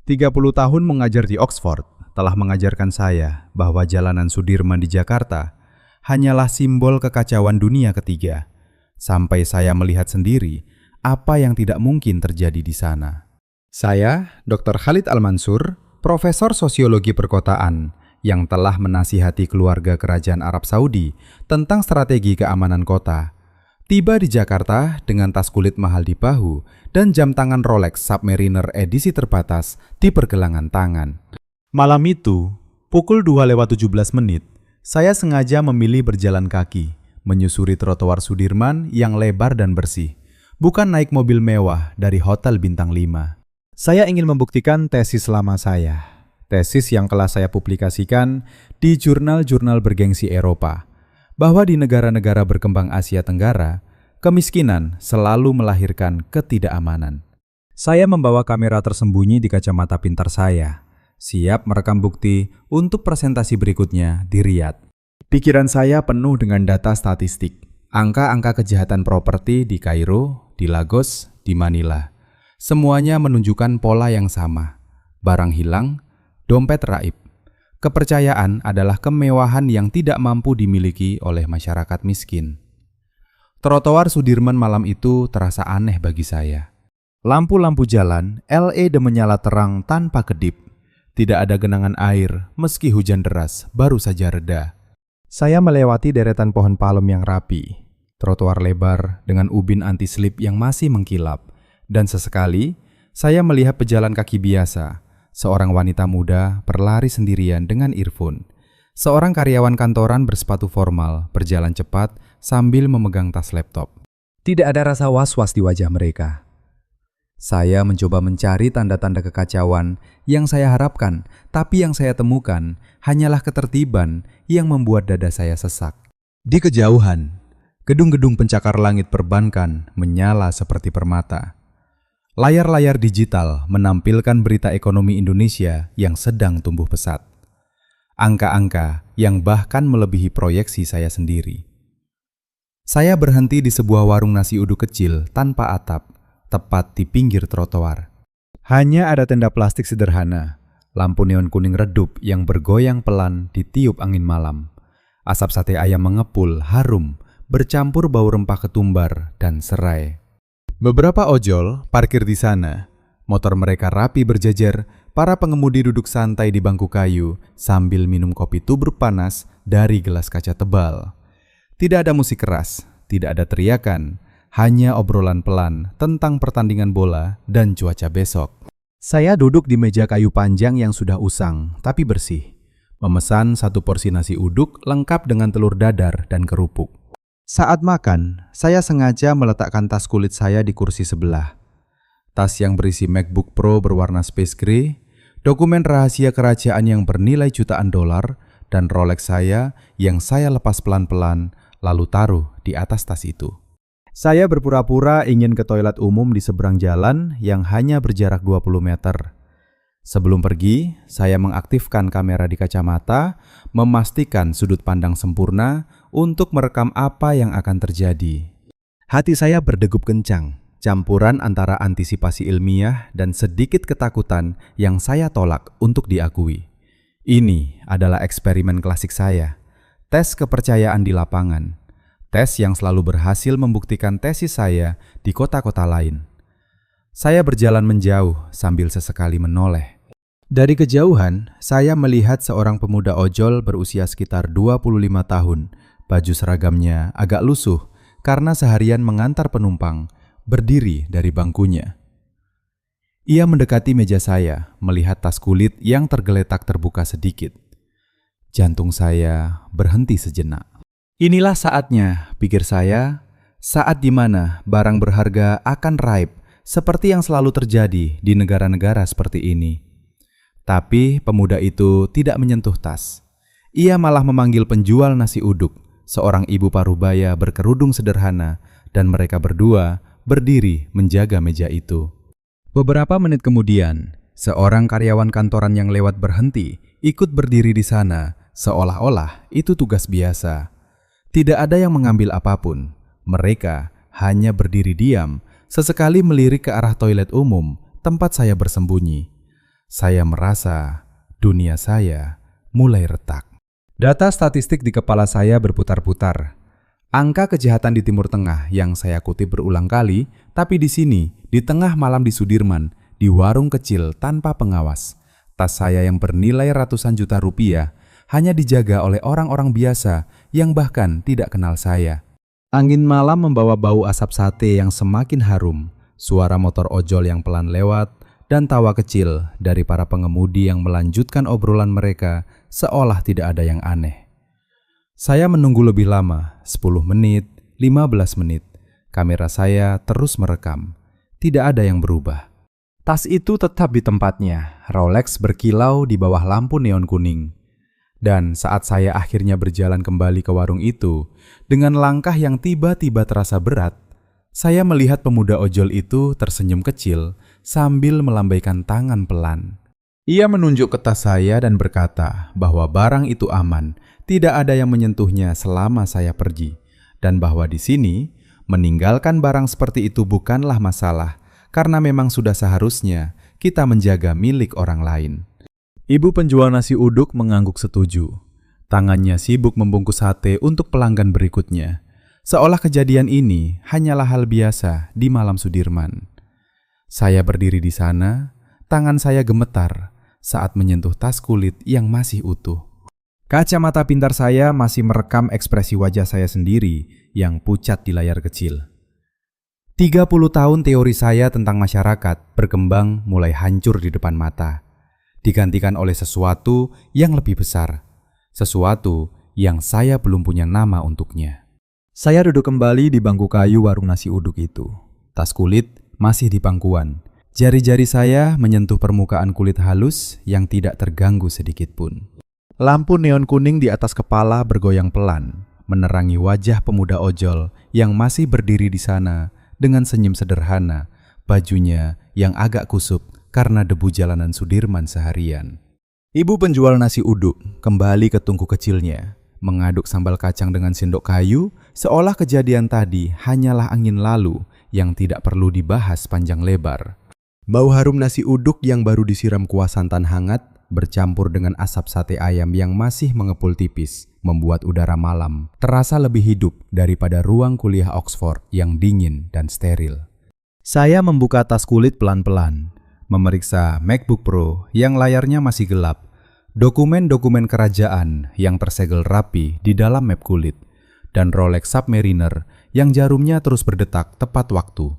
30 tahun mengajar di Oxford telah mengajarkan saya bahwa jalanan Sudirman di Jakarta hanyalah simbol kekacauan dunia ketiga, sampai saya melihat sendiri apa yang tidak mungkin terjadi di sana. Saya, Dr. Khalid Al-Mansur, Profesor Sosiologi Perkotaan, yang telah menasihati keluarga Kerajaan Arab Saudi tentang strategi keamanan kota, tiba di Jakarta dengan tas kulit mahal di bahu dan jam tangan Rolex Submariner edisi terbatas di pergelangan tangan. Malam itu, pukul 2:17, saya sengaja memilih berjalan kaki, menyusuri trotoar Sudirman yang lebar dan bersih, bukan naik mobil mewah dari hotel bintang 5. Saya ingin membuktikan tesis lama saya, tesis yang telah saya publikasikan di jurnal-jurnal bergengsi Eropa, bahwa di negara-negara berkembang Asia Tenggara, kemiskinan selalu melahirkan ketidakamanan. Saya membawa kamera tersembunyi di kacamata pintar saya, siap merekam bukti untuk presentasi berikutnya di Riyadh. Pikiran saya penuh dengan data statistik, angka-angka kejahatan properti di Kairo, di Lagos, di Manila. Semuanya menunjukkan pola yang sama, barang hilang, dompet raib. Kepercayaan adalah kemewahan yang tidak mampu dimiliki oleh masyarakat miskin. Trotoar Sudirman malam itu terasa aneh bagi saya. Lampu-lampu jalan LED menyala terang tanpa kedip. Tidak ada genangan air meski hujan deras baru saja reda. Saya melewati deretan pohon palem yang rapi, trotoar lebar dengan ubin anti-slip yang masih mengkilap, dan sesekali saya melihat pejalan kaki biasa, seorang wanita muda berlari sendirian dengan earphone. Seorang karyawan kantoran bersepatu formal berjalan cepat sambil memegang tas laptop. Tidak ada rasa was-was di wajah mereka. Saya mencoba mencari tanda-tanda kekacauan yang saya harapkan, tapi yang saya temukan hanyalah ketertiban yang membuat dada saya sesak. Di kejauhan, gedung-gedung pencakar langit perbankan menyala seperti permata. Layar-layar digital menampilkan berita ekonomi Indonesia yang sedang tumbuh pesat. Angka-angka yang bahkan melebihi proyeksi saya sendiri. Saya berhenti di sebuah warung nasi uduk kecil tanpa atap, tepat di pinggir trotoar. Hanya ada tenda plastik sederhana, lampu neon kuning redup yang bergoyang pelan ditiup angin malam. Asap sate ayam mengepul, harum, bercampur bau rempah ketumbar dan serai. Beberapa ojol parkir di sana. Motor mereka rapi berjejer, para pengemudi duduk santai di bangku kayu sambil minum kopi tubruk panas dari gelas kaca tebal. Tidak ada musik keras, tidak ada teriakan, hanya obrolan pelan tentang pertandingan bola dan cuaca besok. Saya duduk di meja kayu panjang yang sudah usang tapi bersih, memesan satu porsi nasi uduk lengkap dengan telur dadar dan kerupuk. Saat makan, saya sengaja meletakkan tas kulit saya di kursi sebelah. Tas yang berisi MacBook Pro berwarna space gray, dokumen rahasia kerajaan yang bernilai jutaan dolar, dan Rolex saya yang saya lepas pelan-pelan lalu taruh di atas tas itu. Saya berpura-pura ingin ke toilet umum di seberang jalan yang hanya berjarak 20 meter. Sebelum pergi, saya mengaktifkan kamera di kacamata, memastikan sudut pandang sempurna untuk merekam apa yang akan terjadi. Hati saya berdegup kencang, campuran antara antisipasi ilmiah dan sedikit ketakutan yang saya tolak untuk diakui. Ini adalah eksperimen klasik saya, tes kepercayaan di lapangan, tes yang selalu berhasil membuktikan tesis saya di kota-kota lain. Saya berjalan menjauh sambil sesekali menoleh. Dari kejauhan, saya melihat seorang pemuda ojol berusia sekitar 25 tahun. Baju seragamnya agak lusuh karena seharian mengantar penumpang, berdiri dari bangkunya. Ia mendekati meja saya, melihat tas kulit yang tergeletak terbuka sedikit. Jantung saya berhenti sejenak. Inilah saatnya, pikir saya, saat di mana barang berharga akan raib, seperti yang selalu terjadi di negara-negara seperti ini. Tapi pemuda itu tidak menyentuh tas. Ia malah memanggil penjual nasi uduk, seorang ibu parubaya berkerudung sederhana, dan mereka berdua berdiri menjaga meja itu. Beberapa menit kemudian, seorang karyawan kantoran yang lewat berhenti, ikut berdiri di sana, seolah-olah itu tugas biasa. Tidak ada yang mengambil apapun. Mereka hanya berdiri diam, sesekali melirik ke arah toilet umum, tempat saya bersembunyi. Saya merasa dunia saya mulai retak. Data statistik di kepala saya berputar-putar. Angka kejahatan di Timur Tengah yang saya kutip berulang kali, tapi di sini, di tengah malam di Sudirman, di warung kecil tanpa pengawas, tas saya yang bernilai ratusan juta rupiah hanya dijaga oleh orang-orang biasa yang bahkan tidak kenal saya. Angin malam membawa bau asap sate yang semakin harum, suara motor ojol yang pelan lewat, dan tawa kecil dari para pengemudi yang melanjutkan obrolan mereka seolah tidak ada yang aneh. Saya menunggu lebih lama, 10 menit, 15 menit. Kamera saya terus merekam. Tidak ada yang berubah. Tas itu tetap di tempatnya, Rolex berkilau di bawah lampu neon kuning. Dan saat saya akhirnya berjalan kembali ke warung itu, dengan langkah yang tiba-tiba terasa berat, saya melihat pemuda ojol itu tersenyum kecil sambil melambaikan tangan pelan. Ia menunjuk ke tas saya dan berkata bahwa barang itu aman, tidak ada yang menyentuhnya selama saya pergi, dan bahwa di sini meninggalkan barang seperti itu bukanlah masalah, karena memang sudah seharusnya kita menjaga milik orang lain. Ibu penjual nasi uduk mengangguk setuju. Tangannya sibuk membungkus sate untuk pelanggan berikutnya, seolah kejadian ini hanyalah hal biasa di malam Sudirman. Saya berdiri di sana, tangan saya gemetar saat menyentuh tas kulit yang masih utuh. Kacamata pintar saya masih merekam ekspresi wajah saya sendiri yang pucat di layar kecil. 30 tahun teori saya tentang masyarakat berkembang mulai hancur di depan mata, digantikan oleh sesuatu yang lebih besar, sesuatu yang saya belum punya nama untuknya. Saya duduk kembali di bangku kayu warung nasi uduk itu. Tas kulit masih di pangkuan. Jari-jari saya menyentuh permukaan kulit halus yang tidak terganggu sedikit pun. Lampu neon kuning di atas kepala bergoyang pelan, menerangi wajah pemuda ojol yang masih berdiri di sana dengan senyum sederhana, bajunya yang agak kusut karena debu jalanan Sudirman seharian. Ibu penjual nasi uduk kembali ke tungku kecilnya, mengaduk sambal kacang dengan sendok kayu, seolah kejadian tadi hanyalah angin lalu yang tidak perlu dibahas panjang lebar. Bau harum nasi uduk yang baru disiram kuah santan hangat bercampur dengan asap sate ayam yang masih mengepul tipis, membuat udara malam terasa lebih hidup daripada ruang kuliah Oxford yang dingin dan steril. Saya membuka tas kulit pelan-pelan, memeriksa MacBook Pro yang layarnya masih gelap, dokumen-dokumen kerajaan yang tersegel rapi di dalam map kulit, dan Rolex Submariner yang jarumnya terus berdetak tepat waktu.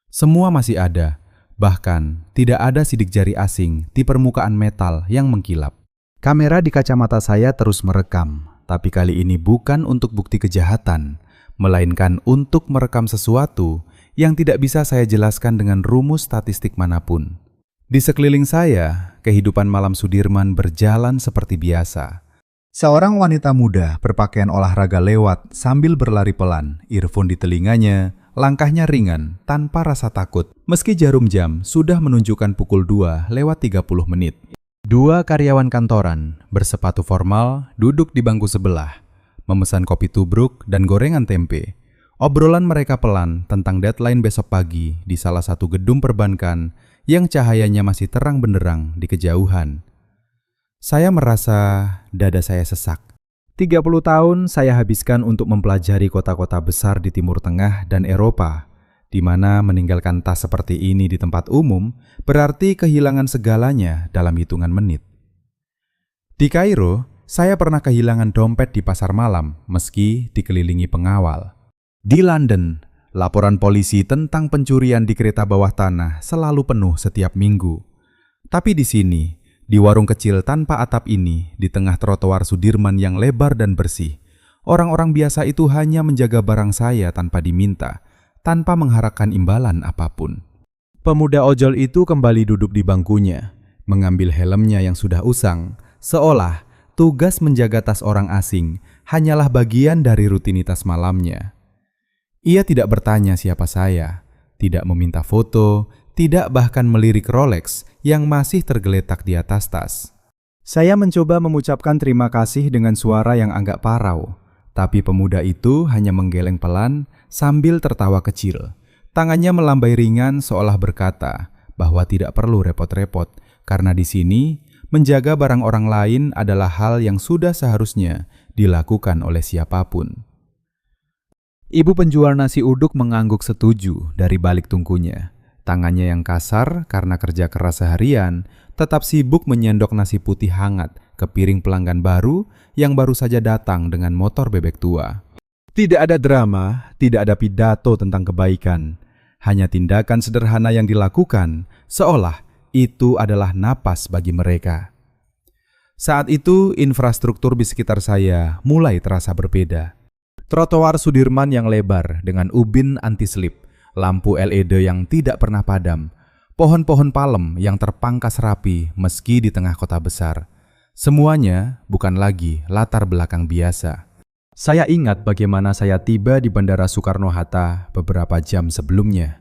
Semua masih ada. Bahkan, tidak ada sidik jari asing di permukaan metal yang mengkilap. Kamera di kacamata saya terus merekam, tapi kali ini bukan untuk bukti kejahatan, melainkan untuk merekam sesuatu yang tidak bisa saya jelaskan dengan rumus statistik manapun. Di sekeliling saya, kehidupan malam Sudirman berjalan seperti biasa. Seorang wanita muda berpakaian olahraga lewat sambil berlari pelan, earphone di telinganya. Langkahnya ringan, tanpa rasa takut, meski jarum jam sudah menunjukkan pukul 2:30 menit. Dua karyawan kantoran, bersepatu formal, duduk di bangku sebelah, memesan kopi tubruk dan gorengan tempe. Obrolan mereka pelan tentang deadline besok pagi di salah satu gedung perbankan yang cahayanya masih terang benderang di kejauhan. Saya merasa dada saya sesak. 30 tahun saya habiskan untuk mempelajari kota-kota besar di Timur Tengah dan Eropa, di mana meninggalkan tas seperti ini di tempat umum berarti kehilangan segalanya dalam hitungan menit. Di Kairo, saya pernah kehilangan dompet di pasar malam meski dikelilingi pengawal. Di London, laporan polisi tentang pencurian di kereta bawah tanah selalu penuh setiap minggu. Tapi di sini, di warung kecil tanpa atap ini, di tengah trotoar Sudirman yang lebar dan bersih, orang-orang biasa itu hanya menjaga barang saya tanpa diminta, tanpa mengharapkan imbalan apapun. Pemuda ojol itu kembali duduk di bangkunya, mengambil helmnya yang sudah usang, seolah tugas menjaga tas orang asing hanyalah bagian dari rutinitas malamnya. Ia tidak bertanya siapa saya, tidak meminta foto, tidak bahkan melirik Rolex yang masih tergeletak di atas tas. Saya mencoba mengucapkan terima kasih dengan suara yang agak parau, tapi pemuda itu hanya menggeleng pelan sambil tertawa kecil. Tangannya melambai ringan seolah berkata bahwa tidak perlu repot-repot, karena di sini menjaga barang orang lain adalah hal yang sudah seharusnya dilakukan oleh siapapun. Ibu penjual nasi uduk mengangguk setuju dari balik tungkunya. Tangannya yang kasar karena kerja keras seharian tetap sibuk menyendok nasi putih hangat ke piring pelanggan baru yang baru saja datang dengan motor bebek tua. Tidak ada drama, tidak ada pidato tentang kebaikan. Hanya tindakan sederhana yang dilakukan, seolah itu adalah napas bagi mereka. Saat itu, infrastruktur di sekitar saya mulai terasa berbeda. Trotoar Sudirman yang lebar dengan ubin anti-slip, lampu LED yang tidak pernah padam, pohon-pohon palem yang terpangkas rapi meski di tengah kota besar. Semuanya bukan lagi latar belakang biasa. Saya ingat bagaimana saya tiba di Bandara Soekarno-Hatta beberapa jam sebelumnya.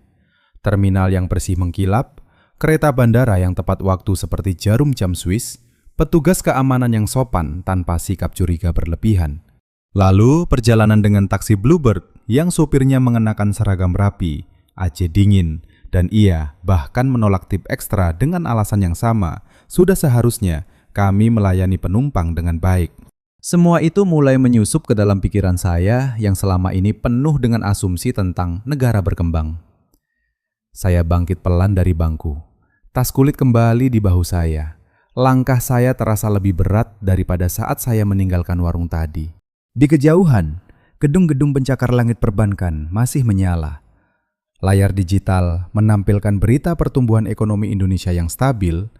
Terminal yang bersih mengkilap, kereta bandara yang tepat waktu seperti jarum jam Swiss, petugas keamanan yang sopan tanpa sikap curiga berlebihan. Lalu perjalanan dengan taksi Bluebird yang supirnya mengenakan seragam rapi, AC dingin, dan ia bahkan menolak tip ekstra dengan alasan yang sama. Sudah seharusnya kami melayani penumpang dengan baik. Semua itu mulai menyusup ke dalam pikiran saya yang selama ini penuh dengan asumsi tentang negara berkembang. Saya bangkit pelan dari bangku. Tas kulit kembali di bahu saya. Langkah saya terasa lebih berat daripada saat saya meninggalkan warung tadi. Di kejauhan, gedung-gedung pencakar langit perbankan masih menyala. Layar digital menampilkan berita pertumbuhan ekonomi Indonesia yang stabil,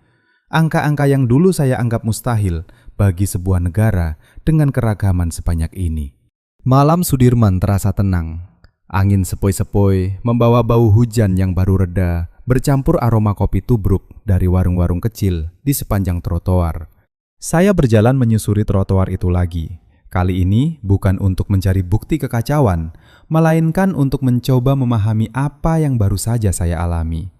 angka-angka yang dulu saya anggap mustahil bagi sebuah negara dengan keragaman sebanyak ini. Malam Sudirman terasa tenang. Angin sepoi-sepoi membawa bau hujan yang baru reda, bercampur aroma kopi tubruk dari warung-warung kecil di sepanjang trotoar. Saya berjalan menyusuri trotoar itu lagi. Kali ini bukan untuk mencari bukti kekacauan, melainkan untuk mencoba memahami apa yang baru saja saya alami.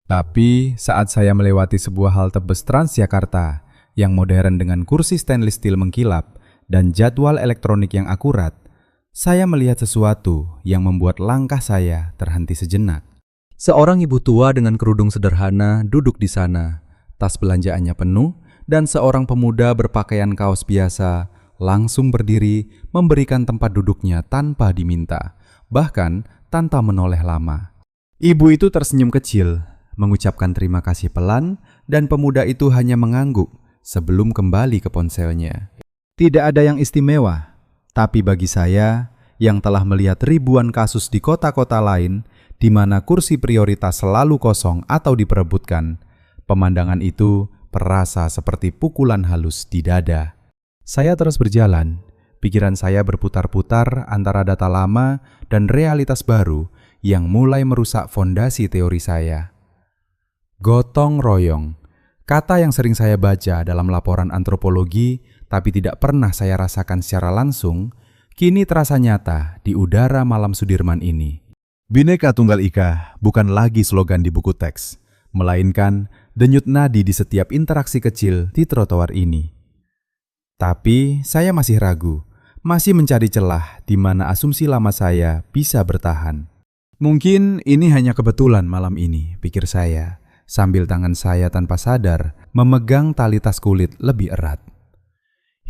Tapi saat saya melewati sebuah halte bus Transjakarta yang modern dengan kursi stainless steel mengkilap dan jadwal elektronik yang akurat, saya melihat sesuatu yang membuat langkah saya terhenti sejenak. Seorang ibu tua dengan kerudung sederhana duduk di sana, tas belanjaannya penuh, dan seorang pemuda berpakaian kaos biasa langsung berdiri memberikan tempat duduknya tanpa diminta, bahkan tanpa menoleh lama. Ibu itu tersenyum kecil, mengucapkan terima kasih pelan, dan pemuda itu hanya mengangguk sebelum kembali ke ponselnya. Tidak ada yang istimewa, tapi bagi saya yang telah melihat ribuan kasus di kota-kota lain di mana kursi prioritas selalu kosong atau diperebutkan, pemandangan itu terasa seperti pukulan halus di dada. Saya terus berjalan, pikiran saya berputar-putar antara data lama dan realitas baru yang mulai merusak fondasi teori saya. Gotong royong, kata yang sering saya baca dalam laporan antropologi tapi tidak pernah saya rasakan secara langsung, kini terasa nyata di udara malam Sudirman ini. Bhinneka Tunggal Ika bukan lagi slogan di buku teks, melainkan denyut nadi di setiap interaksi kecil di trotoar ini. Tapi saya masih ragu, masih mencari celah di mana asumsi lama saya bisa bertahan. Mungkin ini hanya kebetulan malam ini, pikir saya, sambil tangan saya tanpa sadar memegang tali tas kulit lebih erat.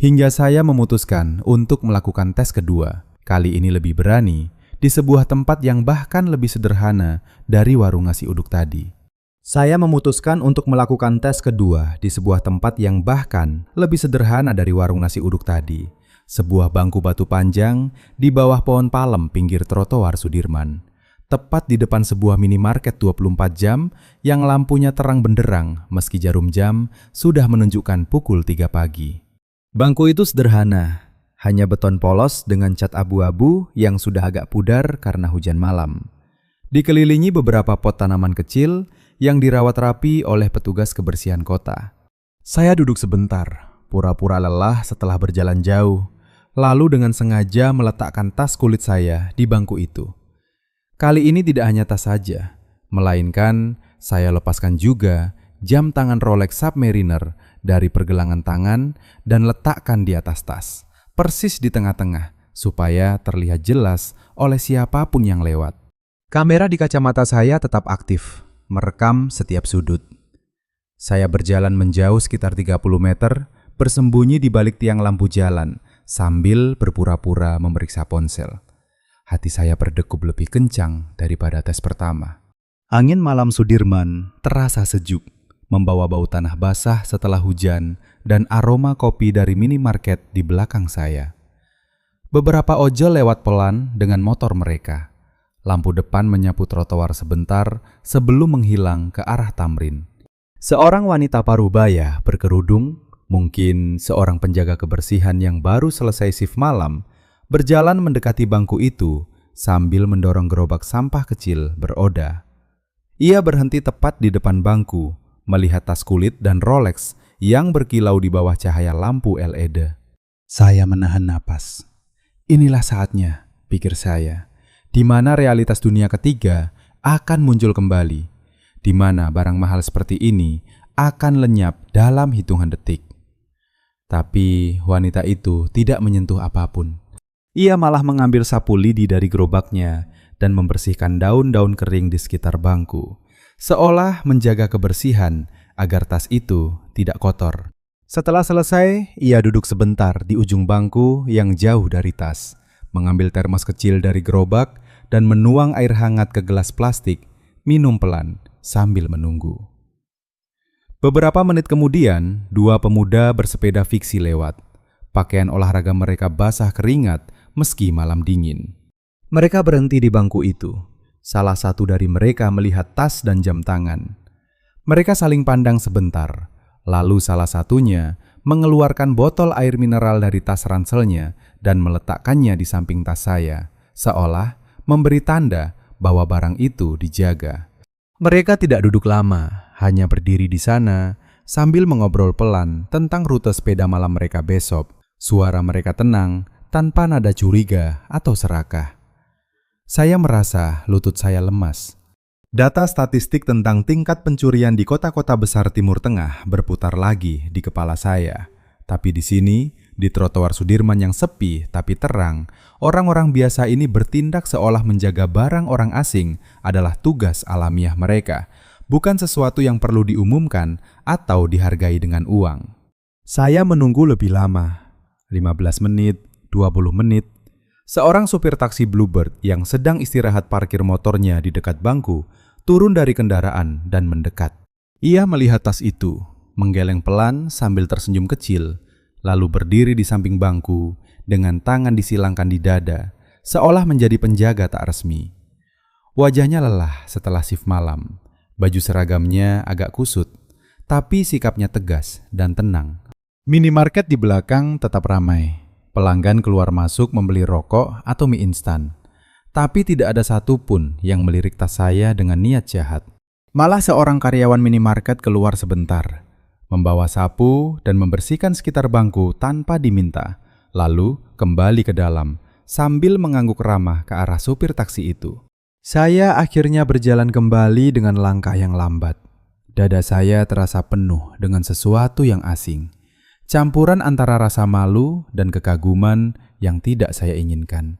Hingga saya memutuskan untuk melakukan tes kedua, kali ini lebih berani, di sebuah tempat yang bahkan lebih sederhana dari warung nasi uduk tadi. Saya memutuskan untuk melakukan tes kedua di sebuah tempat yang bahkan lebih sederhana dari warung nasi uduk tadi. Sebuah bangku batu panjang di bawah pohon palem pinggir trotoar Sudirman. Tepat di depan sebuah minimarket 24 jam yang lampunya terang benderang meski jarum jam sudah menunjukkan pukul 3 pagi. Bangku itu sederhana, hanya beton polos dengan cat abu-abu yang sudah agak pudar karena hujan malam. Dikelilingi beberapa pot tanaman kecil yang dirawat rapi oleh petugas kebersihan kota. Saya duduk sebentar, pura-pura lelah setelah berjalan jauh, lalu dengan sengaja meletakkan tas kulit saya di bangku itu. Kali ini tidak hanya tas saja, melainkan saya lepaskan juga jam tangan Rolex Submariner dari pergelangan tangan dan letakkan di atas tas, persis di tengah-tengah, supaya terlihat jelas oleh siapapun yang lewat. Kamera di kacamata saya tetap aktif, merekam setiap sudut. Saya berjalan menjauh sekitar 30 meter, bersembunyi di balik tiang lampu jalan, sambil berpura-pura memeriksa ponsel. Hati saya berdegup lebih kencang daripada tes pertama. Angin malam Sudirman terasa sejuk, membawa bau tanah basah setelah hujan dan aroma kopi dari minimarket di belakang saya. Beberapa ojol lewat pelan dengan motor mereka. Lampu depan menyapu trotoar sebentar sebelum menghilang ke arah Tamrin. Seorang wanita parubaya berkerudung, mungkin seorang penjaga kebersihan yang baru selesai shift malam, berjalan mendekati bangku itu sambil mendorong gerobak sampah kecil beroda. Ia berhenti tepat di depan bangku, melihat tas kulit dan Rolex yang berkilau di bawah cahaya lampu LED. Saya menahan napas. Inilah saatnya, pikir saya, di mana realitas dunia ketiga akan muncul kembali, di mana barang mahal seperti ini akan lenyap dalam hitungan detik. Tapi wanita itu tidak menyentuh apapun. Ia malah mengambil sapu lidi dari gerobaknya dan membersihkan daun-daun kering di sekitar bangku, seolah menjaga kebersihan agar tas itu tidak kotor. Setelah selesai, ia duduk sebentar di ujung bangku yang jauh dari tas, mengambil termos kecil dari gerobak dan menuang air hangat ke gelas plastik, minum pelan sambil menunggu. Beberapa menit kemudian, dua pemuda bersepeda fiksi lewat. Pakaian olahraga mereka basah keringat meski malam dingin. Mereka berhenti di bangku itu. Salah satu dari mereka melihat tas dan jam tangan. Mereka saling pandang sebentar, lalu salah satunya mengeluarkan botol air mineral dari tas ranselnya dan meletakkannya di samping tas saya, seolah memberi tanda bahwa barang itu dijaga. Mereka tidak duduk lama, hanya berdiri di sana sambil mengobrol pelan tentang rute sepeda malam mereka besok. Suara mereka tenang, tanpa nada curiga atau serakah. Saya merasa lutut saya lemas. Data statistik tentang tingkat pencurian di kota-kota besar Timur Tengah berputar lagi di kepala saya. Tapi di sini, di trotoar Sudirman yang sepi tapi terang, orang-orang biasa ini bertindak seolah menjaga barang orang asing adalah tugas alamiah mereka, bukan sesuatu yang perlu diumumkan atau dihargai dengan uang. Saya menunggu lebih lama, 15 menit, 20 menit. Seorang supir taksi Bluebird yang sedang istirahat parkir motornya di dekat bangku, turun dari kendaraan dan mendekat. Ia melihat tas itu, menggeleng pelan sambil tersenyum kecil, lalu berdiri di samping bangku dengan tangan disilangkan di dada, seolah menjadi penjaga tak resmi. Wajahnya lelah setelah shift malam. Baju seragamnya agak kusut, tapi sikapnya tegas dan tenang. Minimarket di belakang tetap ramai. Pelanggan keluar masuk membeli rokok atau mie instan. Tapi tidak ada satupun yang melirik tas saya dengan niat jahat. Malah seorang karyawan minimarket keluar sebentar, membawa sapu dan membersihkan sekitar bangku tanpa diminta, lalu kembali ke dalam sambil mengangguk ramah ke arah supir taksi itu. Saya akhirnya berjalan kembali dengan langkah yang lambat. Dada saya terasa penuh dengan sesuatu yang asing. Campuran antara rasa malu dan kekaguman yang tidak saya inginkan.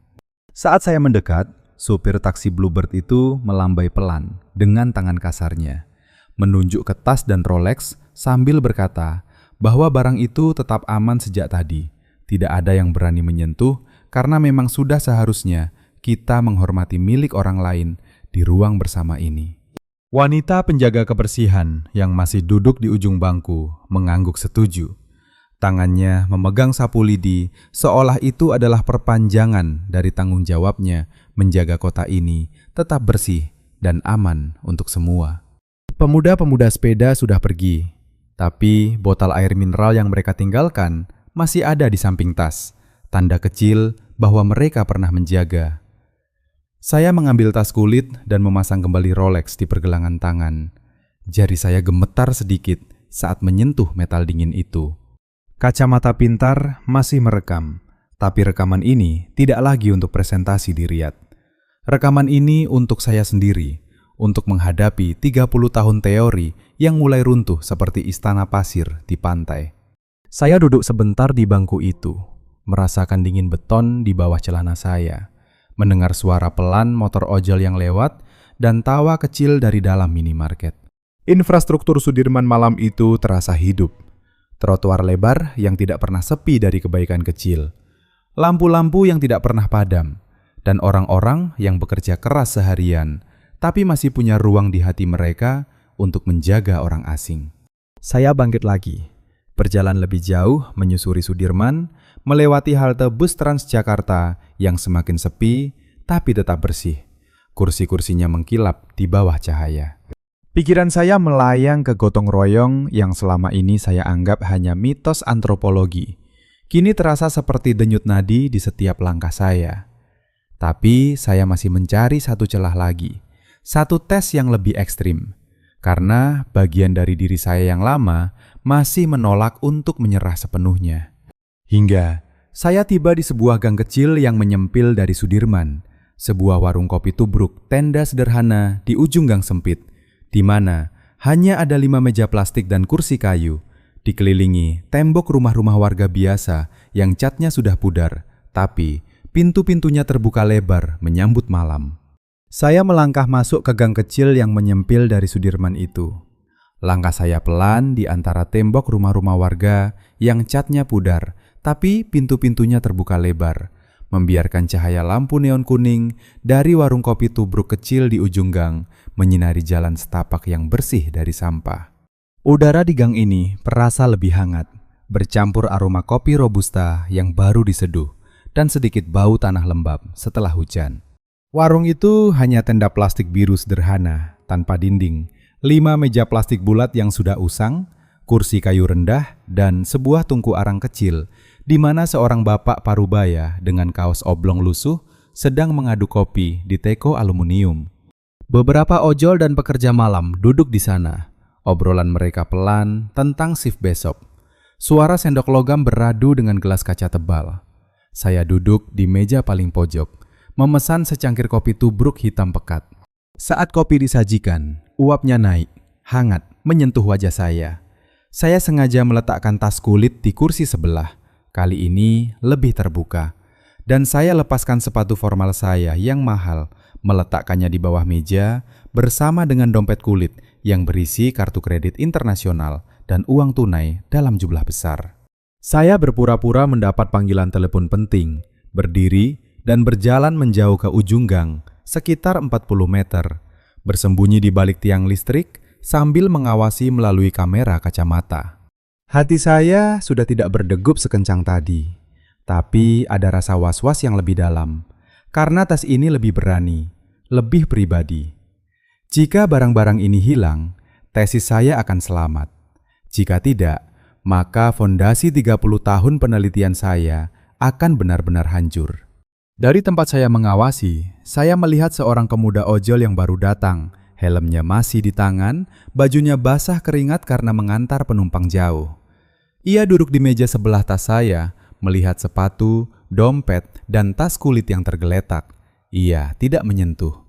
Saat saya mendekat, supir taksi Bluebird itu melambai pelan dengan tangan kasarnya, menunjuk ke tas dan Rolex sambil berkata bahwa barang itu tetap aman sejak tadi. Tidak ada yang berani menyentuh karena memang sudah seharusnya kita menghormati milik orang lain di ruang bersama ini. Wanita penjaga kebersihan yang masih duduk di ujung bangku mengangguk setuju. Tangannya memegang sapu lidi seolah itu adalah perpanjangan dari tanggung jawabnya menjaga kota ini tetap bersih dan aman untuk semua. Pemuda-pemuda sepeda sudah pergi, tapi botol air mineral yang mereka tinggalkan masih ada di samping tas, tanda kecil bahwa mereka pernah menjaga. Saya mengambil tas kulit dan memasang kembali Rolex di pergelangan tangan. Jari saya gemetar sedikit saat menyentuh metal dingin itu. Kacamata pintar masih merekam, tapi rekaman ini tidak lagi untuk presentasi di Riyadh. Rekaman ini untuk saya sendiri, untuk menghadapi 30 tahun teori yang mulai runtuh seperti istana pasir di pantai. Saya duduk sebentar di bangku itu, merasakan dingin beton di bawah celana saya, mendengar suara pelan motor ojol yang lewat dan tawa kecil dari dalam minimarket. Infrastruktur Sudirman malam itu terasa hidup. Trotoar lebar yang tidak pernah sepi dari kebaikan kecil. Lampu-lampu yang tidak pernah padam. Dan orang-orang yang bekerja keras seharian, tapi masih punya ruang di hati mereka untuk menjaga orang asing. Saya bangkit lagi, berjalan lebih jauh menyusuri Sudirman, melewati halte bus Transjakarta yang semakin sepi, tapi tetap bersih. Kursi-kursinya mengkilap di bawah cahaya. Pikiran saya melayang ke gotong royong yang selama ini saya anggap hanya mitos antropologi. Kini terasa seperti denyut nadi di setiap langkah saya. Tapi saya masih mencari satu celah lagi, satu tes yang lebih ekstrim. Karena bagian dari diri saya yang lama masih menolak untuk menyerah sepenuhnya. Hingga saya tiba di sebuah gang kecil yang menyempil dari Sudirman, sebuah warung kopi tubruk tenda sederhana di ujung gang sempit, di mana hanya ada 5 meja plastik dan kursi kayu, dikelilingi tembok rumah-rumah warga biasa yang catnya sudah pudar, tapi pintu-pintunya terbuka lebar menyambut malam. Saya melangkah masuk ke gang kecil yang menyempil dari Sudirman itu. Langkah saya pelan di antara tembok rumah-rumah warga yang catnya pudar, tapi pintu-pintunya terbuka lebar, membiarkan cahaya lampu neon kuning dari warung kopi tubruk kecil di ujung gang menyinari jalan setapak yang bersih dari sampah. Udara di gang ini terasa lebih hangat, bercampur aroma kopi robusta yang baru diseduh, dan sedikit bau tanah lembab setelah hujan. Warung itu hanya tenda plastik biru sederhana, tanpa dinding, 5 meja plastik bulat yang sudah usang, kursi kayu rendah, dan sebuah tungku arang kecil, di mana seorang bapak parubaya dengan kaos oblong lusuh sedang mengaduk kopi di teko aluminium. Beberapa ojol dan pekerja malam duduk di sana. Obrolan mereka pelan tentang shift besok. Suara sendok logam beradu dengan gelas kaca tebal. Saya duduk di meja paling pojok, memesan secangkir kopi tubruk hitam pekat. Saat kopi disajikan, uapnya naik, hangat, menyentuh wajah saya. Saya sengaja meletakkan tas kulit di kursi sebelah, kali ini lebih terbuka. Dan saya lepaskan sepatu formal saya yang mahal, meletakkannya di bawah meja bersama dengan dompet kulit yang berisi kartu kredit internasional dan uang tunai dalam jumlah besar. Saya berpura-pura mendapat panggilan telepon penting, berdiri dan berjalan menjauh ke ujung gang, sekitar 40 meter, bersembunyi di balik tiang listrik sambil mengawasi melalui kamera kacamata. Hati saya sudah tidak berdegup sekencang tadi, tapi ada rasa was-was yang lebih dalam, karena tas ini lebih berani, lebih pribadi. Jika barang-barang ini hilang, tesis saya akan selamat. Jika tidak, maka fondasi 30 tahun penelitian saya akan benar-benar hancur. Dari tempat saya mengawasi, saya melihat seorang pemuda ojol yang baru datang. Helmnya masih di tangan, bajunya basah keringat karena mengantar penumpang jauh. Ia duduk di meja sebelah tas saya, melihat sepatu, dompet, dan tas kulit yang tergeletak. Ia tidak menyentuh.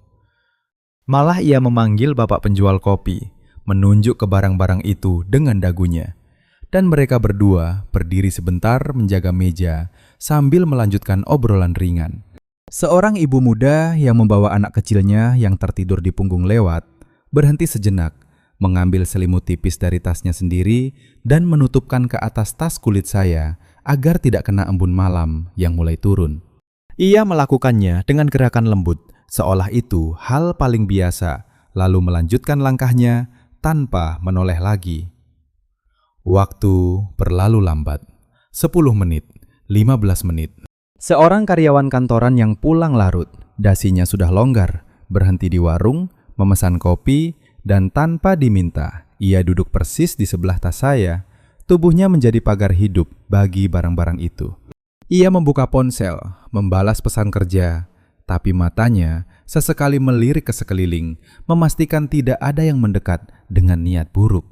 Malah ia memanggil bapak penjual kopi, menunjuk ke barang-barang itu dengan dagunya. Dan mereka berdua berdiri sebentar menjaga meja sambil melanjutkan obrolan ringan. Seorang ibu muda yang membawa anak kecilnya yang tertidur di punggung lewat, berhenti sejenak, mengambil selimut tipis dari tasnya sendiri dan menutupkan ke atas tas kulit saya agar tidak kena embun malam yang mulai turun. Ia melakukannya dengan gerakan lembut, seolah itu hal paling biasa, lalu melanjutkan langkahnya tanpa menoleh lagi. Waktu berlalu lambat, 10 menit, 15 menit. Seorang karyawan kantoran yang pulang larut, dasinya sudah longgar, berhenti di warung, memesan kopi, dan tanpa diminta, ia duduk persis di sebelah tas saya. Tubuhnya menjadi pagar hidup bagi barang-barang itu. Ia membuka ponsel, membalas pesan kerja, tapi matanya sesekali melirik ke sekeliling, memastikan tidak ada yang mendekat dengan niat buruk.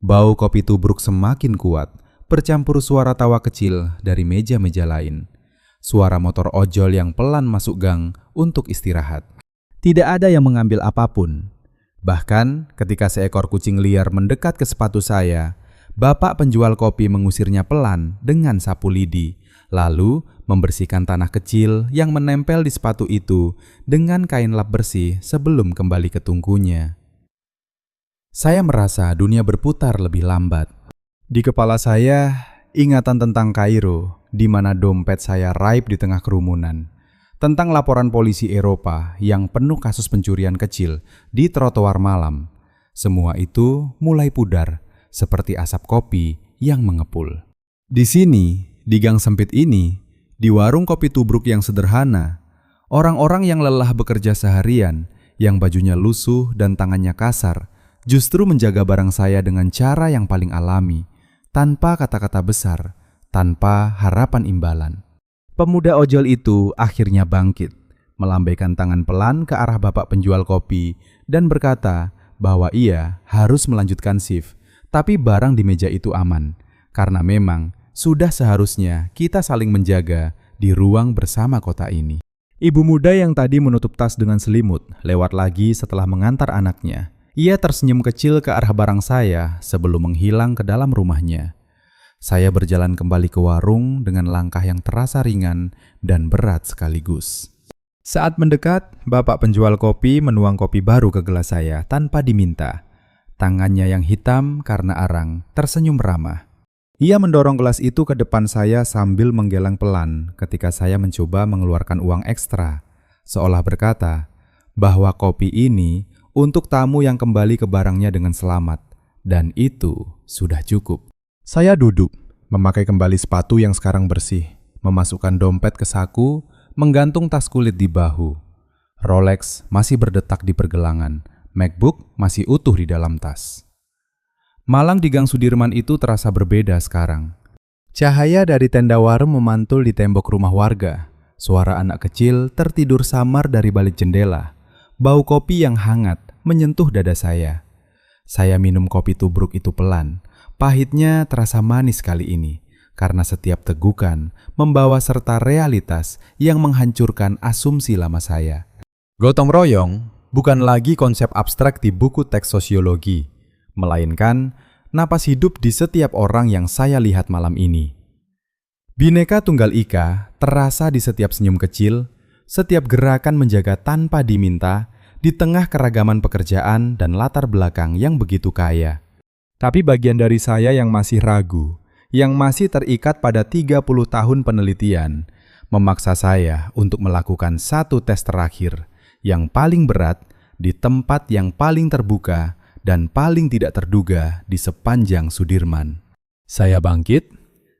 Bau kopi tubruk semakin kuat, bercampur suara tawa kecil dari meja-meja lain. Suara motor ojol yang pelan masuk gang untuk istirahat. Tidak ada yang mengambil apapun. Bahkan ketika seekor kucing liar mendekat ke sepatu saya, bapak penjual kopi mengusirnya pelan dengan sapu lidi, lalu membersihkan tanah kecil yang menempel di sepatu itu dengan kain lap bersih sebelum kembali ke tungkunya. Saya merasa dunia berputar lebih lambat. Di kepala saya, ingatan tentang Kairo, di mana dompet saya raib di tengah kerumunan. Tentang laporan polisi Eropa yang penuh kasus pencurian kecil di trotoar malam. Semua itu mulai pudar, seperti asap kopi yang mengepul. Di sini, di gang sempit ini, di warung kopi tubruk yang sederhana, orang-orang yang lelah bekerja seharian, yang bajunya lusuh dan tangannya kasar, justru menjaga barang saya dengan cara yang paling alami, tanpa kata-kata besar, tanpa harapan imbalan. Pemuda ojol itu akhirnya bangkit, melambaikan tangan pelan ke arah bapak penjual kopi dan berkata bahwa ia harus melanjutkan shift, tapi barang di meja itu aman, karena memang sudah seharusnya kita saling menjaga di ruang bersama kota ini. Ibu muda yang tadi menutup tas dengan selimut lewat lagi setelah mengantar anaknya. Ia tersenyum kecil ke arah barang saya sebelum menghilang ke dalam rumahnya. Saya berjalan kembali ke warung dengan langkah yang terasa ringan dan berat sekaligus. Saat mendekat, bapak penjual kopi menuang kopi baru ke gelas saya tanpa diminta. Tangannya yang hitam karena arang tersenyum ramah. Ia mendorong gelas itu ke depan saya sambil menggeleng pelan ketika saya mencoba mengeluarkan uang ekstra, seolah berkata bahwa kopi ini untuk tamu yang kembali ke barangnya dengan selamat, dan itu sudah cukup. Saya duduk, memakai kembali sepatu yang sekarang bersih, memasukkan dompet ke saku, menggantung tas kulit di bahu. Rolex masih berdetak di pergelangan, MacBook masih utuh di dalam tas. Malang di Gang Sudirman itu terasa berbeda sekarang. Cahaya dari tenda warung memantul di tembok rumah warga. Suara anak kecil tertidur samar dari balik jendela. Bau kopi yang hangat menyentuh dada saya. Saya minum kopi tubruk itu pelan. Pahitnya terasa manis kali ini, karena setiap tegukan membawa serta realitas yang menghancurkan asumsi lama saya. Gotong royong bukan lagi konsep abstrak di buku teks sosiologi, melainkan napas hidup di setiap orang yang saya lihat malam ini. Bhinneka Tunggal Ika terasa di setiap senyum kecil, setiap gerakan menjaga tanpa diminta, di tengah keragaman pekerjaan dan latar belakang yang begitu kaya. Tapi bagian dari saya yang masih ragu, yang masih terikat pada 30 tahun penelitian, memaksa saya untuk melakukan satu tes terakhir, yang paling berat, di tempat yang paling terbuka dan paling tidak terduga di sepanjang Sudirman. Saya bangkit,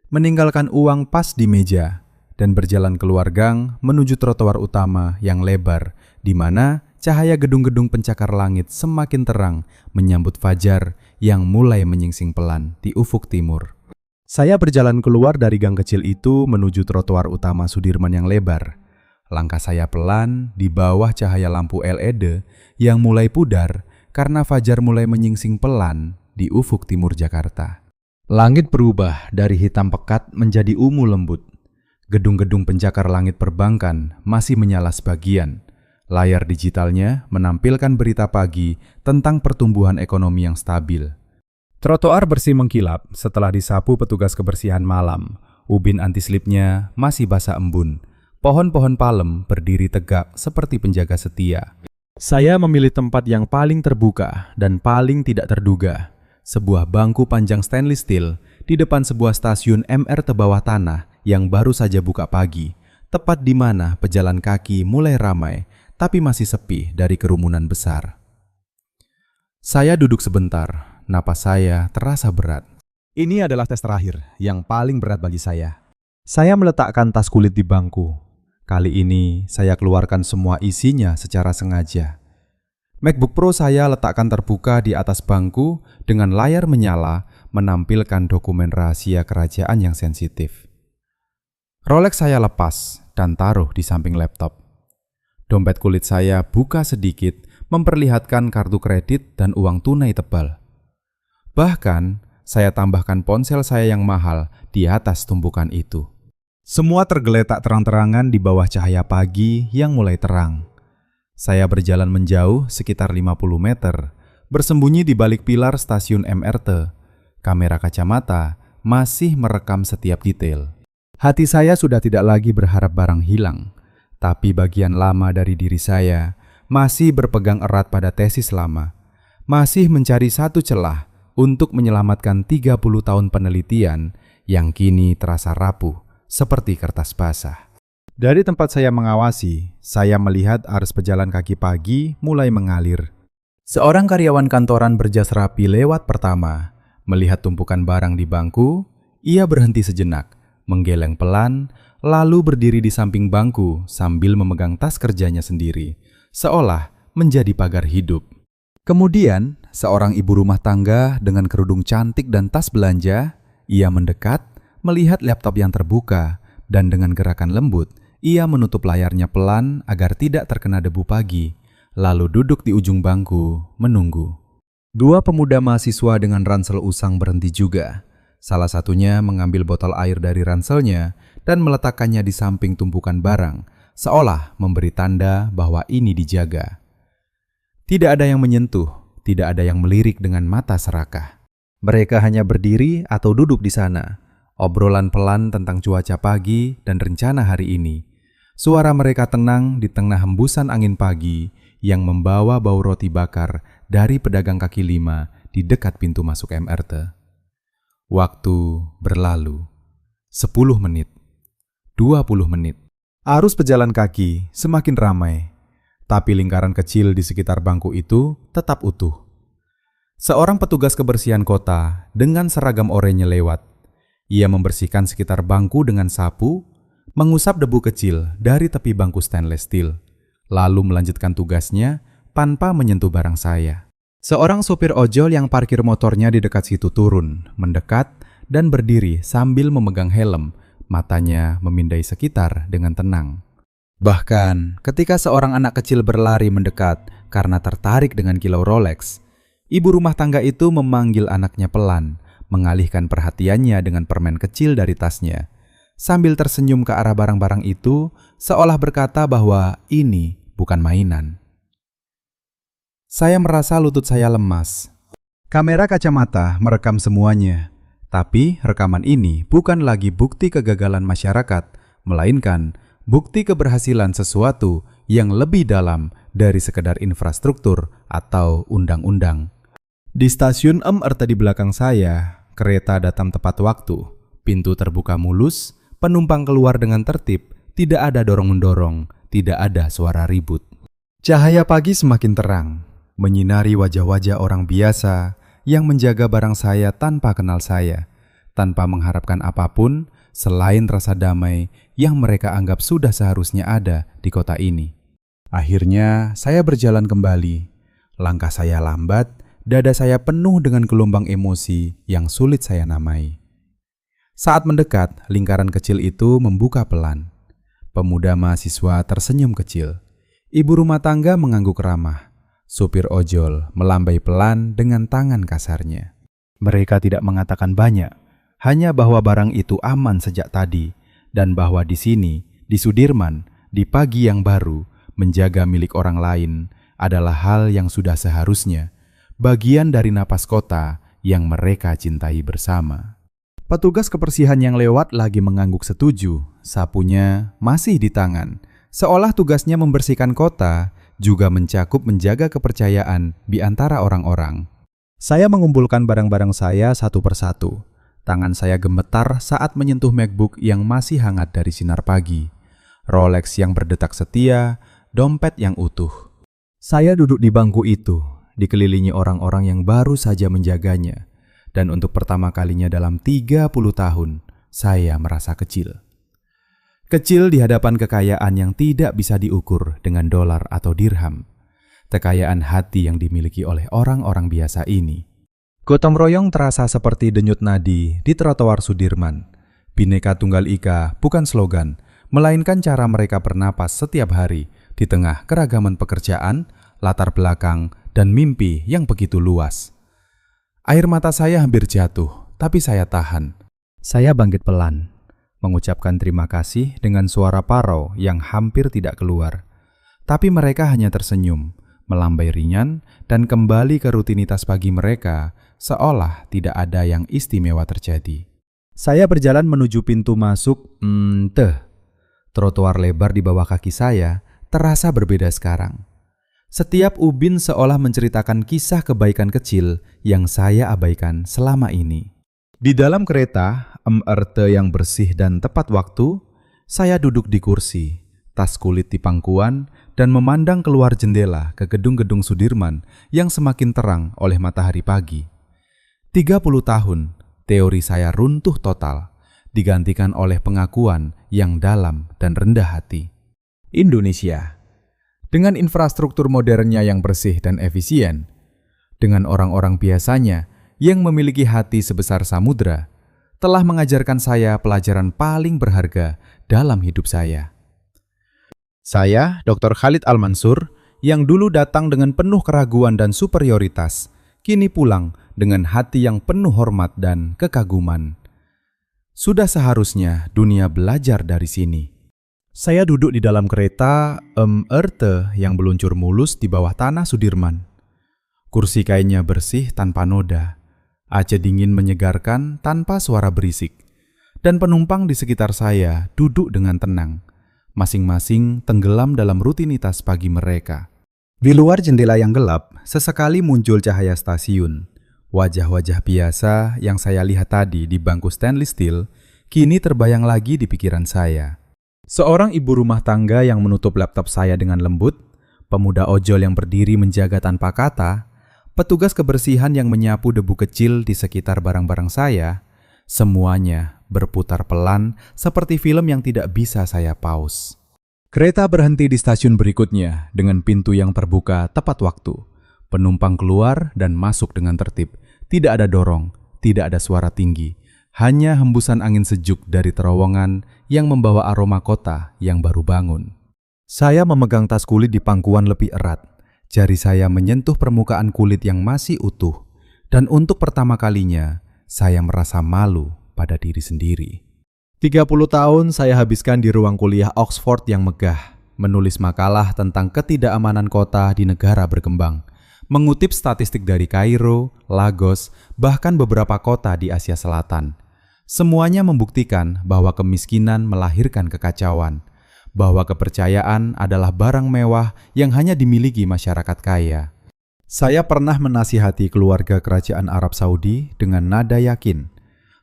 meninggalkan uang pas di meja, dan berjalan keluar gang menuju trotoar utama yang lebar, di mana cahaya gedung-gedung pencakar langit semakin terang menyambut fajar yang mulai menyingsing pelan di ufuk timur. Saya berjalan keluar dari gang kecil itu menuju trotoar utama Sudirman yang lebar. Langkah saya pelan di bawah cahaya lampu LED yang mulai pudar karena fajar mulai menyingsing pelan di ufuk timur Jakarta. Langit berubah dari hitam pekat menjadi ungu lembut. Gedung-gedung pencakar langit perbankan masih menyala sebagian. Layar digitalnya menampilkan berita pagi tentang pertumbuhan ekonomi yang stabil. Trotoar bersih mengkilap setelah disapu petugas kebersihan malam. Ubin anti-slipnya masih basah embun. Pohon-pohon palem berdiri tegak seperti penjaga setia. Saya memilih tempat yang paling terbuka dan paling tidak terduga. Sebuah bangku panjang stainless steel di depan sebuah stasiun MRT bawah tanah yang baru saja buka pagi. Tepat di mana pejalan kaki mulai ramai, tapi masih sepi dari kerumunan besar. Saya duduk sebentar, napas saya terasa berat. Ini adalah tes terakhir yang paling berat bagi saya. Saya meletakkan tas kulit di bangku. Kali ini saya keluarkan semua isinya secara sengaja. MacBook Pro saya letakkan terbuka di atas bangku dengan layar menyala menampilkan dokumen rahasia kerajaan yang sensitif. Rolex saya lepas dan taruh di samping laptop. Dompet kulit saya buka sedikit, memperlihatkan kartu kredit dan uang tunai tebal. Bahkan, saya tambahkan ponsel saya yang mahal di atas tumpukan itu. Semua tergeletak terang-terangan di bawah cahaya pagi yang mulai terang. Saya berjalan menjauh sekitar 50 meter, bersembunyi di balik pilar stasiun MRT. Kamera kacamata masih merekam setiap detail. Hati saya sudah tidak lagi berharap barang hilang. Tapi bagian lama dari diri saya masih berpegang erat pada tesis lama. masih mencari satu celah untuk menyelamatkan 30 tahun penelitian yang kini terasa rapuh seperti kertas basah. Dari tempat saya mengawasi, saya melihat arus pejalan kaki pagi mulai mengalir. Seorang karyawan kantoran berjas rapi lewat pertama. Melihat tumpukan barang di bangku, ia berhenti sejenak, menggeleng pelan, lalu berdiri di samping bangku sambil memegang tas kerjanya sendiri, seolah menjadi pagar hidup. Kemudian, seorang ibu rumah tangga dengan kerudung cantik dan tas belanja, ia mendekat, melihat laptop yang terbuka, dan dengan gerakan lembut, ia menutup layarnya pelan agar tidak terkena debu pagi, lalu duduk di ujung bangku, menunggu. Dua pemuda mahasiswa dengan ransel usang berhenti juga. Salah satunya mengambil botol air dari ranselnya dan meletakkannya di samping tumpukan barang, seolah memberi tanda bahwa ini dijaga. Tidak ada yang menyentuh, tidak ada yang melirik dengan mata serakah. Mereka hanya berdiri atau duduk di sana, obrolan pelan tentang cuaca pagi dan rencana hari ini. Suara mereka tenang di tengah hembusan angin pagi yang membawa bau roti bakar dari pedagang kaki lima di dekat pintu masuk MRT. Waktu berlalu. 10 menit. 20 menit. Arus pejalan kaki semakin ramai, tapi lingkaran kecil di sekitar bangku itu tetap utuh. Seorang petugas kebersihan kota dengan seragam oranye lewat. Ia membersihkan sekitar bangku dengan sapu, mengusap debu kecil dari tepi bangku stainless steel, lalu melanjutkan tugasnya tanpa menyentuh barang saya. Seorang sopir ojol yang parkir motornya di dekat situ turun, mendekat, dan berdiri sambil memegang helm, matanya memindai sekitar dengan tenang. Bahkan ketika seorang anak kecil berlari mendekat karena tertarik dengan kilau Rolex, ibu rumah tangga itu memanggil anaknya pelan, mengalihkan perhatiannya dengan permen kecil dari tasnya, sambil tersenyum ke arah barang-barang itu, seolah berkata bahwa ini bukan mainan. Saya merasa lutut saya lemas. Kamera kacamata merekam semuanya, tapi rekaman ini bukan lagi bukti kegagalan masyarakat, melainkan bukti keberhasilan sesuatu yang lebih dalam dari sekedar infrastruktur atau undang-undang. Di stasiun MRT di belakang saya, kereta datang tepat waktu, pintu terbuka mulus, penumpang keluar dengan tertib, tidak ada dorong-mendorong, tidak ada suara ribut. Cahaya pagi semakin terang, menyinari wajah-wajah orang biasa yang menjaga barang saya tanpa kenal saya, tanpa mengharapkan apapun selain rasa damai yang mereka anggap sudah seharusnya ada di kota ini. Akhirnya saya berjalan kembali. Langkah saya lambat, dada saya penuh dengan gelombang emosi yang sulit saya namai. Saat mendekat, lingkaran kecil itu membuka pelan. Pemuda mahasiswa tersenyum kecil. Ibu rumah tangga mengangguk ramah. Supir ojol melambai pelan dengan tangan kasarnya. Mereka tidak mengatakan banyak, hanya bahwa barang itu aman sejak tadi, dan bahwa di sini, di Sudirman, di pagi yang baru, menjaga milik orang lain adalah hal yang sudah seharusnya, bagian dari napas kota yang mereka cintai bersama. Petugas kebersihan yang lewat lagi mengangguk setuju, sapunya masih di tangan, seolah tugasnya membersihkan kota juga mencakup menjaga kepercayaan di antara orang-orang. Saya mengumpulkan barang-barang saya satu persatu. Tangan saya gemetar saat menyentuh MacBook yang masih hangat dari sinar pagi, Rolex yang berdetak setia, dompet yang utuh. Saya duduk di bangku itu, dikelilingi orang-orang yang baru saja menjaganya, dan untuk pertama kalinya dalam 30 tahun, saya merasa kecil. Kecil di hadapan kekayaan yang tidak bisa diukur dengan dolar atau dirham. Kekayaan hati yang dimiliki oleh orang-orang biasa ini. Gotong royong terasa seperti denyut nadi di trotoar Sudirman. Bhinneka Tunggal Ika bukan slogan, melainkan cara mereka bernapas setiap hari di tengah keragaman pekerjaan, latar belakang, dan mimpi yang begitu luas. Air mata saya hampir jatuh, tapi saya tahan. Saya bangkit pelan, mengucapkan terima kasih dengan suara parau yang hampir tidak keluar. Tapi mereka hanya tersenyum, melambai ringan, dan kembali ke rutinitas pagi mereka, seolah tidak ada yang istimewa terjadi. Saya berjalan menuju pintu masuk, trotoar lebar di bawah kaki saya terasa berbeda sekarang. Setiap ubin seolah menceritakan kisah kebaikan kecil yang saya abaikan selama ini. Di dalam kereta, MRT yang bersih dan tepat waktu, saya duduk di kursi, tas kulit di pangkuan, dan memandang keluar jendela ke gedung-gedung Sudirman yang semakin terang oleh matahari pagi. 30 tahun, teori saya runtuh total, digantikan oleh pengakuan yang dalam dan rendah hati. Indonesia, dengan infrastruktur modernnya yang bersih dan efisien, dengan orang-orang biasanya yang memiliki hati sebesar samudra, telah mengajarkan saya pelajaran paling berharga dalam hidup saya. Saya, Dr. Khalid Al-Mansur, yang dulu datang dengan penuh keraguan dan superioritas, kini pulang dengan hati yang penuh hormat dan kekaguman. Sudah seharusnya dunia belajar dari sini. Saya duduk di dalam kereta MRT yang meluncur mulus di bawah tanah Sudirman. Kursi kainnya bersih tanpa noda, AC dingin menyegarkan tanpa suara berisik, dan penumpang di sekitar saya duduk dengan tenang, masing-masing tenggelam dalam rutinitas pagi mereka. Di luar jendela yang gelap, sesekali muncul cahaya stasiun. Wajah-wajah biasa yang saya lihat tadi di bangku stainless steel, kini terbayang lagi di pikiran saya. Seorang ibu rumah tangga yang menutup laptop saya dengan lembut, pemuda ojol yang berdiri menjaga tanpa kata, petugas kebersihan yang menyapu debu kecil di sekitar barang-barang saya, semuanya berputar pelan seperti film yang tidak bisa saya pause. Kereta berhenti di stasiun berikutnya dengan pintu yang terbuka tepat waktu. Penumpang keluar dan masuk dengan tertib. Tidak ada dorong, tidak ada suara tinggi. Hanya hembusan angin sejuk dari terowongan yang membawa aroma kota yang baru bangun. Saya memegang tas kulit di pangkuan lebih erat. Jari saya menyentuh permukaan kulit yang masih utuh. Dan untuk pertama kalinya, saya merasa malu pada diri sendiri. 30 tahun saya habiskan di ruang kuliah Oxford yang megah, menulis makalah tentang ketidakamanan kota di negara berkembang, mengutip statistik dari Kairo, Lagos, bahkan beberapa kota di Asia Selatan. Semuanya membuktikan bahwa kemiskinan melahirkan kekacauan, bahwa kepercayaan adalah barang mewah yang hanya dimiliki masyarakat kaya. Saya pernah menasihati keluarga kerajaan Arab Saudi dengan nada yakin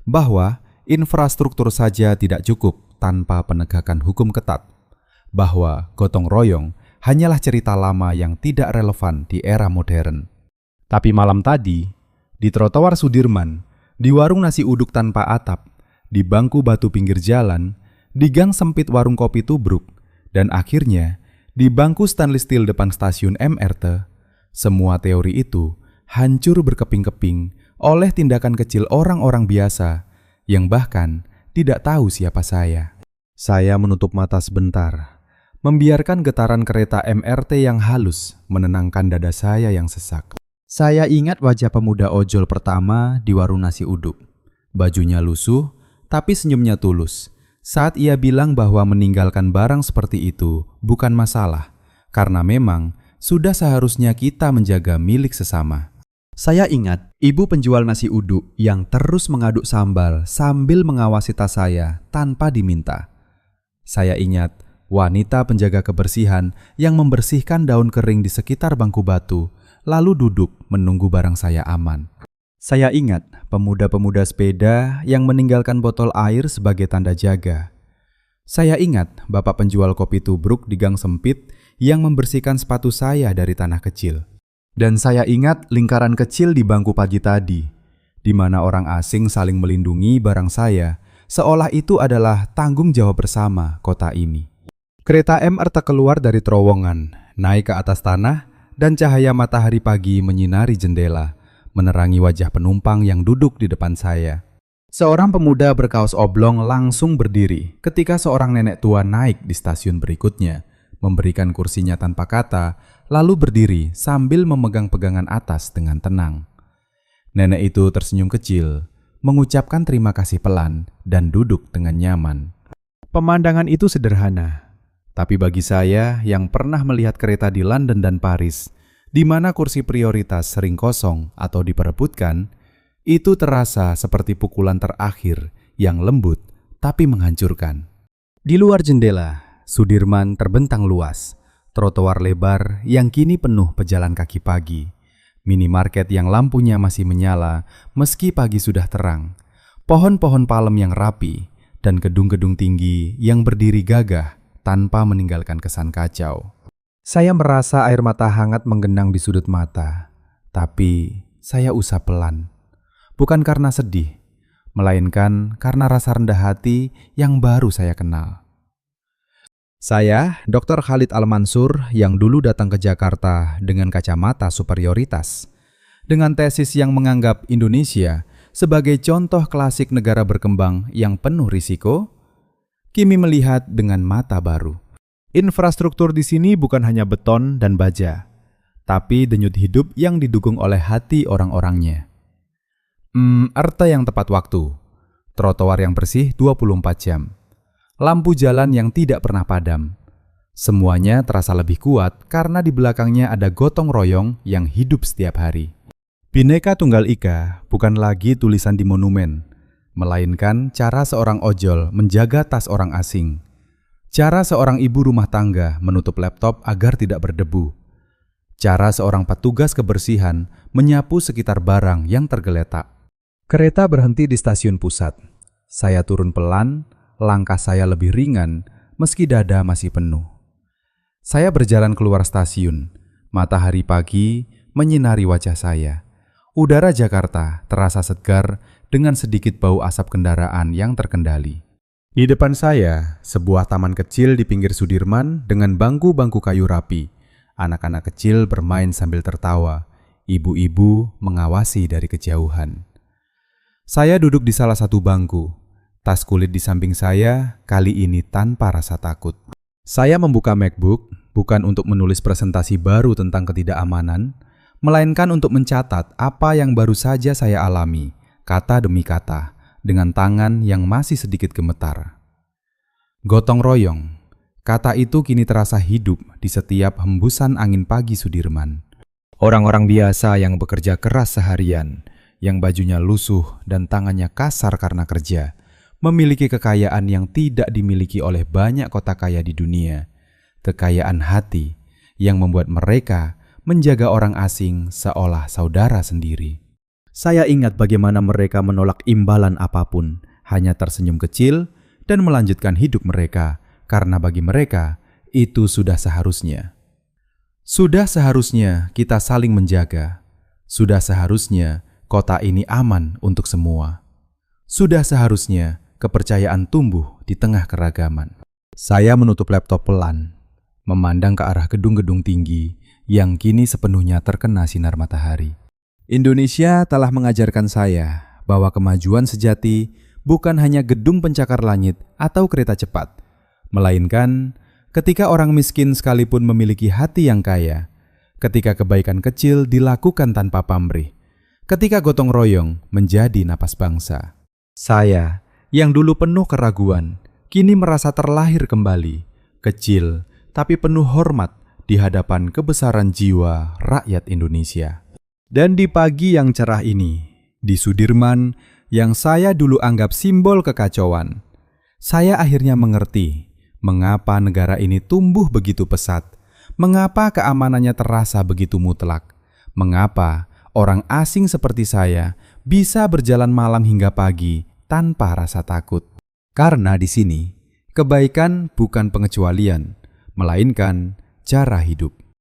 bahwa infrastruktur saja tidak cukup tanpa penegakan hukum ketat, bahwa gotong royong hanyalah cerita lama yang tidak relevan di era modern. Tapi malam tadi, di trotoar Sudirman, di warung nasi uduk tanpa atap, di bangku batu pinggir jalan, di gang sempit warung kopi tubruk, dan akhirnya di bangku stainless steel depan stasiun MRT, semua teori itu hancur berkeping-keping oleh tindakan kecil orang-orang biasa yang bahkan tidak tahu siapa saya. Saya menutup mata sebentar, membiarkan getaran kereta MRT yang halus menenangkan dada saya yang sesak. Saya ingat wajah pemuda ojol pertama di warung nasi uduk. Bajunya lusuh, tapi senyumnya tulus. Saat ia bilang bahwa meninggalkan barang seperti itu bukan masalah, karena memang sudah seharusnya kita menjaga milik sesama. Saya ingat ibu penjual nasi uduk yang terus mengaduk sambal sambil mengawasi tas saya tanpa diminta. Saya ingat wanita penjaga kebersihan yang membersihkan daun kering di sekitar bangku batu, lalu duduk menunggu barang saya aman. Saya ingat pemuda-pemuda sepeda yang meninggalkan botol air sebagai tanda jaga. Saya ingat bapak penjual kopi tubruk di gang sempit yang membersihkan sepatu saya dari tanah kecil. Dan saya ingat lingkaran kecil di bangku pagi tadi, di mana orang asing saling melindungi barang saya, seolah itu adalah tanggung jawab bersama kota ini. Kereta MRT keluar dari terowongan, naik ke atas tanah, dan cahaya matahari pagi menyinari jendela, menerangi wajah penumpang yang duduk di depan saya. Seorang pemuda berkaos oblong langsung berdiri ketika seorang nenek tua naik di stasiun berikutnya, memberikan kursinya tanpa kata, lalu berdiri sambil memegang pegangan atas dengan tenang. Nenek itu tersenyum kecil, mengucapkan terima kasih pelan, dan duduk dengan nyaman. Pemandangan itu sederhana, tapi bagi saya yang pernah melihat kereta di London dan Paris, di mana kursi prioritas sering kosong atau diperebutkan, itu terasa seperti pukulan terakhir yang lembut tapi menghancurkan. Di luar jendela, Sudirman terbentang luas, trotoar lebar yang kini penuh pejalan kaki pagi, minimarket yang lampunya masih menyala meski pagi sudah terang, pohon-pohon palem yang rapi, dan gedung-gedung tinggi yang berdiri gagah tanpa meninggalkan kesan kacau. Saya merasa air mata hangat menggenang di sudut mata, tapi saya usap pelan. Bukan karena sedih, melainkan karena rasa rendah hati yang baru saya kenal. Saya, Dr. Khalid Al-Mansur, yang dulu datang ke Jakarta dengan kacamata superioritas, dengan tesis yang menganggap Indonesia sebagai contoh klasik negara berkembang yang penuh risiko, kini melihat dengan mata baru. Infrastruktur di sini bukan hanya beton dan baja, tapi denyut hidup yang didukung oleh hati orang-orangnya. Arte yang tepat waktu, trotoar yang bersih 24 jam, lampu jalan yang tidak pernah padam. Semuanya terasa lebih kuat karena di belakangnya ada gotong royong yang hidup setiap hari. Bhinneka Tunggal Ika bukan lagi tulisan di monumen, melainkan cara seorang ojol menjaga tas orang asing. Cara seorang ibu rumah tangga menutup laptop agar tidak berdebu. Cara seorang petugas kebersihan menyapu sekitar barang yang tergeletak. Kereta berhenti di stasiun pusat. Saya turun pelan, langkah saya lebih ringan meski dada masih penuh. Saya berjalan keluar stasiun. Matahari pagi menyinari wajah saya. Udara Jakarta terasa segar dengan sedikit bau asap kendaraan yang terkendali. Di depan saya, sebuah taman kecil di pinggir Sudirman dengan bangku-bangku kayu rapi. Anak-anak kecil bermain sambil tertawa. Ibu-ibu mengawasi dari kejauhan. Saya duduk di salah satu bangku. Tas kulit di samping saya kali ini tanpa rasa takut. Saya membuka MacBook bukan untuk menulis presentasi baru tentang ketidakamanan, melainkan untuk mencatat apa yang baru saja saya alami, kata demi kata, dengan tangan yang masih sedikit gemetar. Gotong royong, kata itu kini terasa hidup di setiap hembusan angin pagi Sudirman. Orang-orang biasa yang bekerja keras seharian, yang bajunya lusuh dan tangannya kasar karena kerja, memiliki kekayaan yang tidak dimiliki oleh banyak kota kaya di dunia. Kekayaan hati yang membuat mereka menjaga orang asing seolah saudara sendiri. Saya ingat bagaimana mereka menolak imbalan apapun, hanya tersenyum kecil dan melanjutkan hidup mereka, karena bagi mereka itu sudah seharusnya. Sudah seharusnya kita saling menjaga. Sudah seharusnya kota ini aman untuk semua. Sudah seharusnya kepercayaan tumbuh di tengah keragaman. Saya menutup laptop pelan, memandang ke arah gedung-gedung tinggi yang kini sepenuhnya terkena sinar matahari. Indonesia telah mengajarkan saya bahwa kemajuan sejati bukan hanya gedung pencakar langit atau kereta cepat, melainkan ketika orang miskin sekalipun memiliki hati yang kaya, ketika kebaikan kecil dilakukan tanpa pamrih, ketika gotong royong menjadi napas bangsa. Saya yang dulu penuh keraguan, kini merasa terlahir kembali, kecil tapi penuh hormat di hadapan kebesaran jiwa rakyat Indonesia. Dan di pagi yang cerah ini, di Sudirman yang saya dulu anggap simbol kekacauan, saya akhirnya mengerti mengapa negara ini tumbuh begitu pesat, mengapa keamanannya terasa begitu mutlak, mengapa orang asing seperti saya bisa berjalan malam hingga pagi tanpa rasa takut. Karena di sini, kebaikan bukan pengecualian, melainkan cara hidup.